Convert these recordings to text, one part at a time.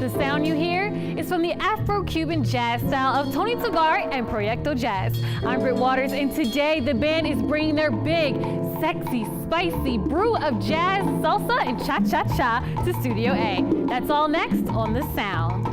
The sound you hear is from the Afro-Cuban jazz style of Tony Tovar and Proyecto Jazz. I'm Britt Waters, and today the band is bringing their big, sexy, spicy brew of jazz, salsa, and cha-cha-cha to Studio A. That's all next on The Sound.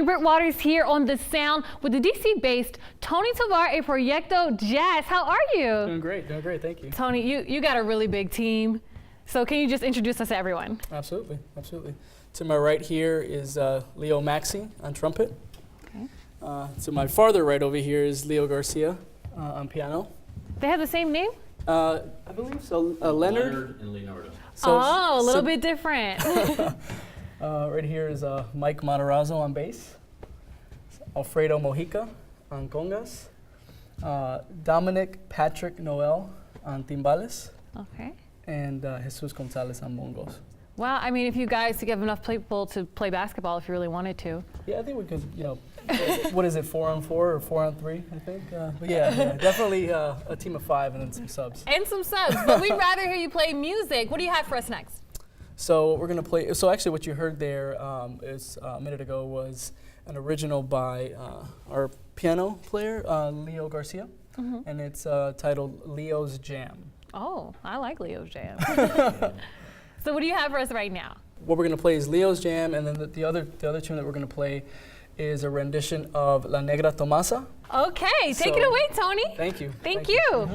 Britt Waters here on The Sound with the DC-based Tony Tovar and Proyecto Jazz. How are you? Doing great, thank you. Tony, you got a really big team. So can you just introduce us to everyone? Absolutely. To my right here is Leo Maxey on trumpet. Okay. To my farther right over here is Leo Garcia on piano. They have the same name? I believe so. Leonard and Leonardo. A little bit different. Right here is Mike Matarazzo on bass, Alfredo Mojica on congas, Dominic Patrick Noel on timbales, okay, and Jesus Gonzalez on bongos. Wow, I mean, if you guys could have enough people to play basketball if you really wanted to. Yeah, I think we could, what is it, 4-on-4 or 4-on-3, I think? But yeah, definitely a team of 5 and then some subs. But we'd rather hear you play music. What do you have for us next? So we're gonna play. So actually, what you heard there is a minute ago was an original by our piano player Leo Garcia, and it's titled Leo's Jam. Oh, I like Leo's Jam. So what do you have for us right now? What we're gonna play is Leo's Jam, and then the other tune that we're gonna play is a rendition of La Negra Tomasa. Okay, take it away, Tony. Thank you. Thank you.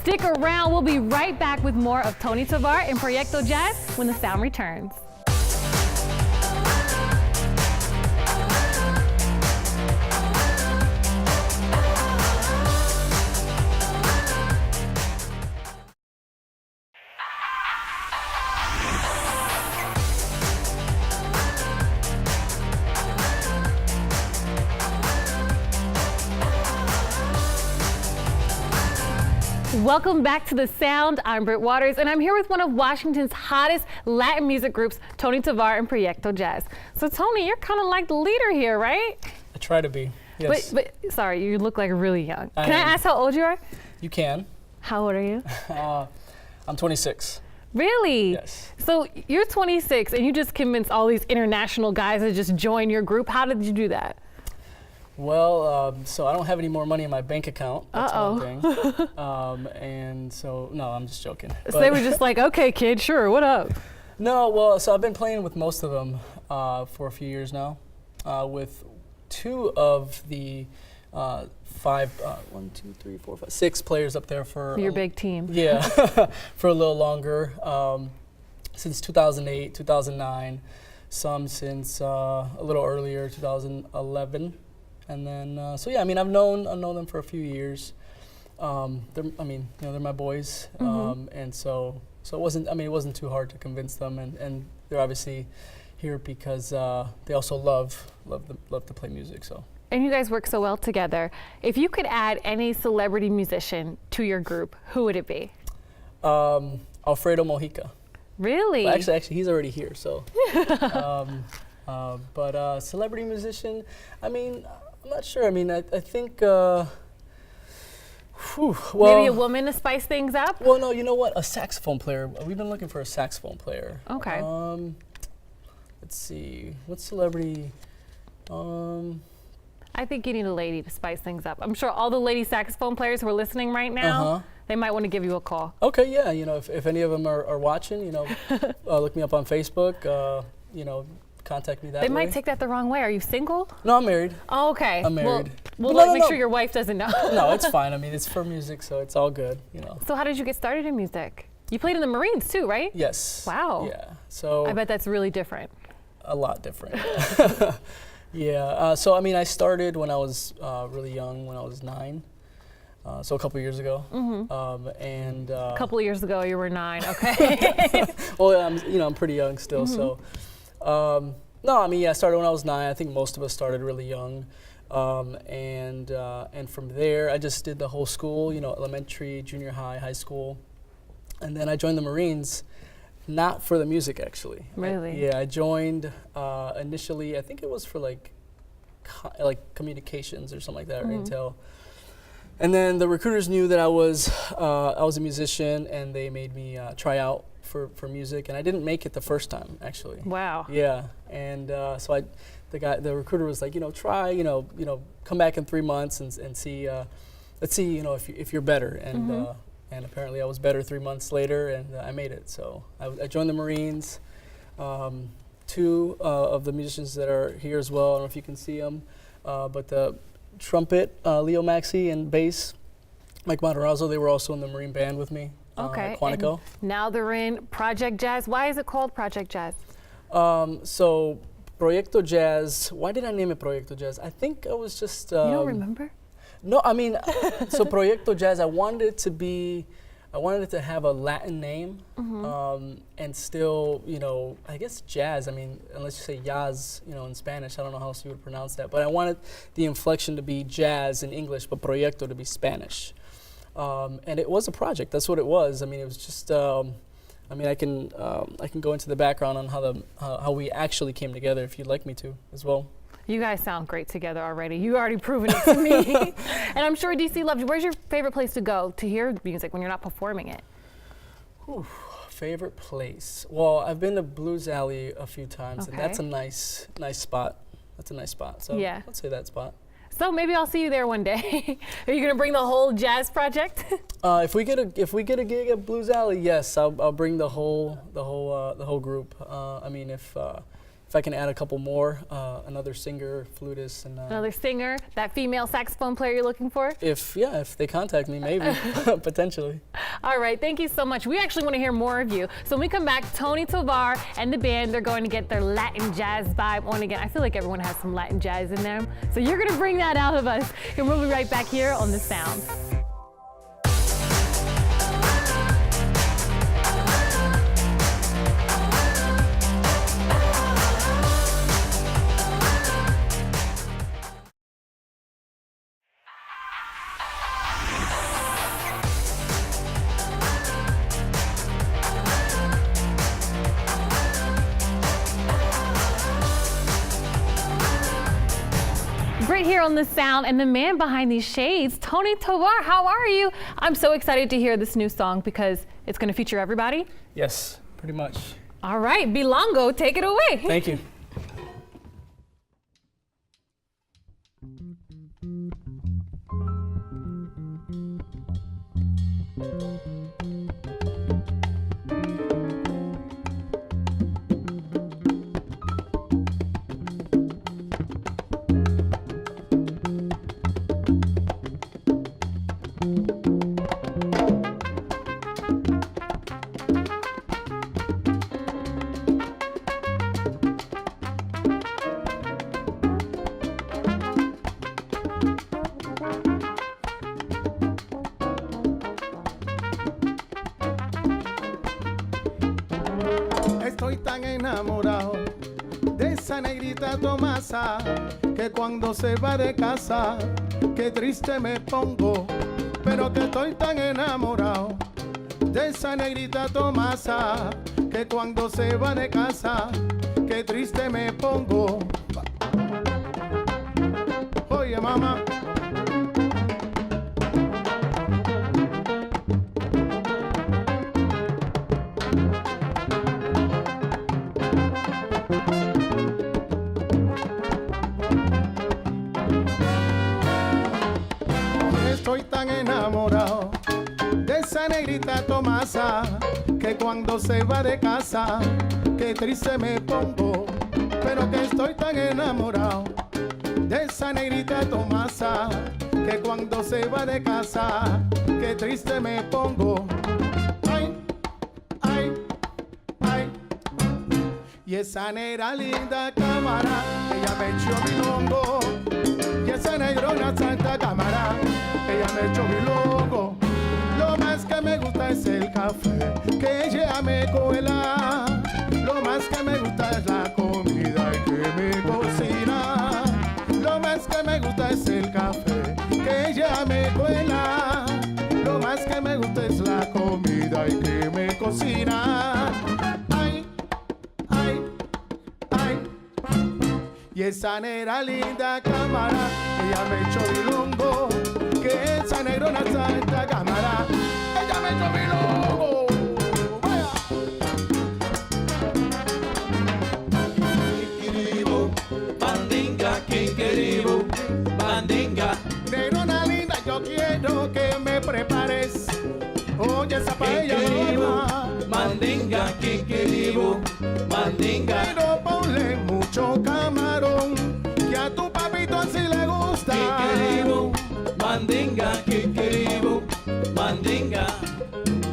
Stick around, we'll be right back with more of Tony Tovar and Proyecto Jazz when the sound returns. Welcome back to The Sound. I'm Britt Waters, and I'm here with one of Washington's hottest Latin music groups, Tony Tovar and Proyecto Jazz. So Tony, you're kind of like the leader here, right? I try to be, yes. But sorry, you look like really young. Can I ask how old you are? You can. How old are you? I'm 26. Really? Yes. So you're 26 and you just convinced all these international guys to just join your group. How did you do that? Well, so I don't have any more money in my bank account. That's one thing. And so, no, I'm just joking. So they were just like, okay, kid, sure, what up? No, well, so I've been playing with most of them for a few years now, with two of the six players up there for your big team. Yeah, for a little longer, since 2008, 2009, some since a little earlier, 2011. And then, so yeah, I mean, I've known them for a few years. They're my boys, and so it wasn't too hard to convince them, and they're obviously here because they also love to play music. So. And you guys work so well together. If you could add any celebrity musician to your group, who would it be? Alfredo Mojica. Really? Well, actually, he's already here. So, but celebrity musician, I mean. I'm not sure. I mean, I think, well. Maybe a woman to spice things up? Well, no, you know what? A saxophone player. We've been looking for a saxophone player. Okay. Let's see. What celebrity? I think you need a lady to spice things up. I'm sure all the lady saxophone players who are listening right now, they might want to give you a call. Okay, yeah. You know, if any of them are watching, you know, look me up on Facebook, you know, contact me that way. They might take that the wrong way. Are you single? No, I'm married. Oh, okay. I'm married. We'll make sure your wife doesn't know. No, it's fine. I mean, it's for music, so it's all good, you know. So how did you get started in music? You played in the Marines too, right? Yes. Wow. Yeah. So I bet that's really different. A lot different. Yeah. So I mean, I started when I was really young, when I was 9. So a couple years ago. And a couple of years ago, you were 9. Okay. Well, I'm pretty young still. So. No, I mean, yeah, I started when I was 9. I think most of us started really young. And from there, I just did the whole school, you know, elementary, junior high, high school. And then I joined the Marines, not for the music, actually. Really? I joined initially, I think it was for like communications or something like that, or intel. And then the recruiters knew that I was a musician, and they made me try out for music, and I didn't make it the first time, actually. Wow. Yeah, and so the recruiter was like, you know, try, you know, come back in 3 months and see, let's see, you know, if you're better, and apparently I was better 3 months later, and I made it. So I joined the Marines. 2 of the musicians that are here as well, I don't know if you can see them, but the trumpet, Leo Maxey, and bass, Mike Matarazzo, they were also in the Marine band with me. Okay. Quantico. Now they're in Project Jazz. Why is it called Project Jazz? So Proyecto Jazz. Why did I name it Proyecto Jazz? I think I was just. You don't remember? No, I mean, so Proyecto Jazz. I wanted it to have a Latin name, and still, you know, I guess jazz. I mean, unless you say jazz, you know, in Spanish, I don't know how else you would pronounce that. But I wanted the inflection to be jazz in English, but Proyecto to be Spanish. And it was a project. That's what it was. I mean, it was just, I mean, I can go into the background on how we actually came together if you'd like me to as well. You guys sound great together already. You already proven it to me. And I'm sure DC loves you. Where's your favorite place to go to hear music when you're not performing it? Whew, favorite place? Well, I've been to Blues Alley a few times, and that's a nice spot. That's a nice spot. So yeah. let's say that spot. So maybe I'll see you there one day. Are you gonna bring the whole jazz project? If we get a gig at Blues Alley, yes, I'll bring the whole group. I mean, if I can add a couple more, another singer, flutist, and another singer, that female saxophone player you're looking for? If they contact me, maybe, potentially. All right, thank you so much. We actually want to hear more of you. So when we come back, Tony Tovar and the band, they're going to get their Latin jazz vibe on again. I feel like everyone has some Latin jazz in them. So you're going to bring that out of us. And we'll be right back here on The Sound. Right here on The Sound, and the man behind these shades, Tony Tovar, how are you? I'm so excited to hear this new song because it's going to feature everybody. Yes, pretty much. All right, Bilongo, take it away. Thank you. Estoy tan enamorado de esa negrita Tomasa que cuando se va de casa, qué triste me pongo. Pero que estoy tan enamorado de esa negrita Tomasa que cuando se va de casa, qué triste me pongo. Oye, mamá. Estoy tan enamorado de esa negrita Tomasa que cuando se va de casa, qué triste me pongo. Pero que estoy tan enamorado de esa negrita Tomasa que cuando se va de casa, qué triste me pongo. Ay, ay, ay. Y esa negra linda cámara, ella me echó mi longo. Y esa negrona santa cámara, ella me echó mi loco. Lo más que me gusta es el café que ella me cuela. Lo más que me gusta es la comida y que me cocina. Lo más que me gusta es el café que ella me cuela. Lo más que me gusta es la comida y que me cocina. Ay, ay, ay. Y esa negra linda cámara, ella me echó mi longo. Que esa negrona santa cámara, ella me echó mi longo. Vaya. Kikiribu, mandinga, kikiribu, mandinga. Negrona linda, yo quiero que me prepares. Oye, esa paella roja. Mandinga, kikiribu, mandinga. Pero ponle mucho camarón, que a tu papito así le gusta. Kikiribu, mandinga, kikiribu, mandinga.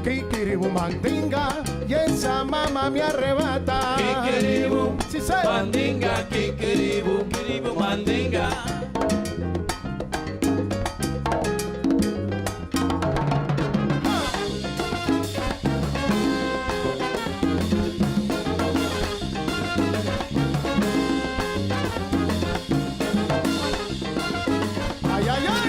Kikiribu, mandinga, y esa mamá me arrebata. Kikiribu, sí sé. mandinga, kikiribu, kiribu, mandinga. Ay, ay, ay.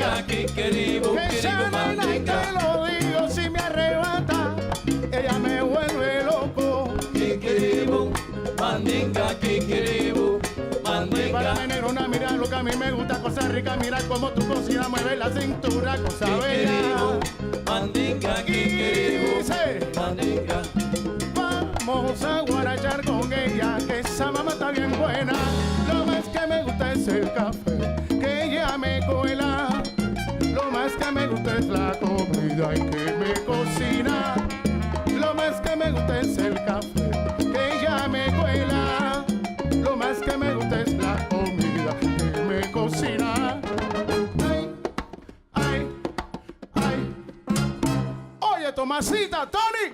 mandinga, kikiribu, Que esa kiribu, nena, te mandinga. lo digo, si me arrebata, ella me vuelve loco. Kikiribu, mandinga, kikiribu, Para mandinga. negrona, mira lo que a mí me gusta, cosa rica, mira cómo tu cocina mueve la cintura, cosa bella. Kikiribu, mandinga, kikiribu, Dice, mandinga. vamos a guarachar con ella, que esa mamá está bien buena. Lo más que me gusta es el café, que ella me cuela. Lo más que me gusta es la comida y que me cocina. Lo más que me gusta es el café, que ella me cuela. Lo más que me gusta es la comida que me cocina. Ay, ay, ay. Oye, Tomasita, Tony.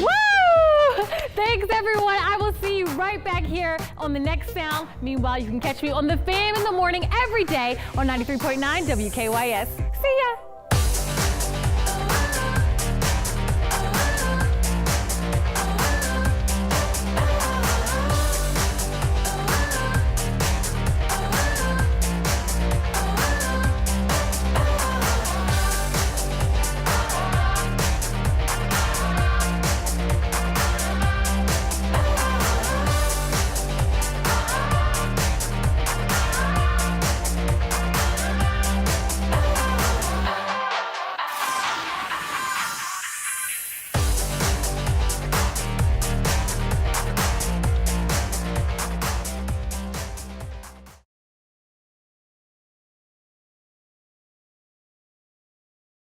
Woo! Thanks, everyone. I will see you right back here on the next sound. Meanwhile, you can catch me on The Fam in the morning every day on 93.9 WKYS. See ya!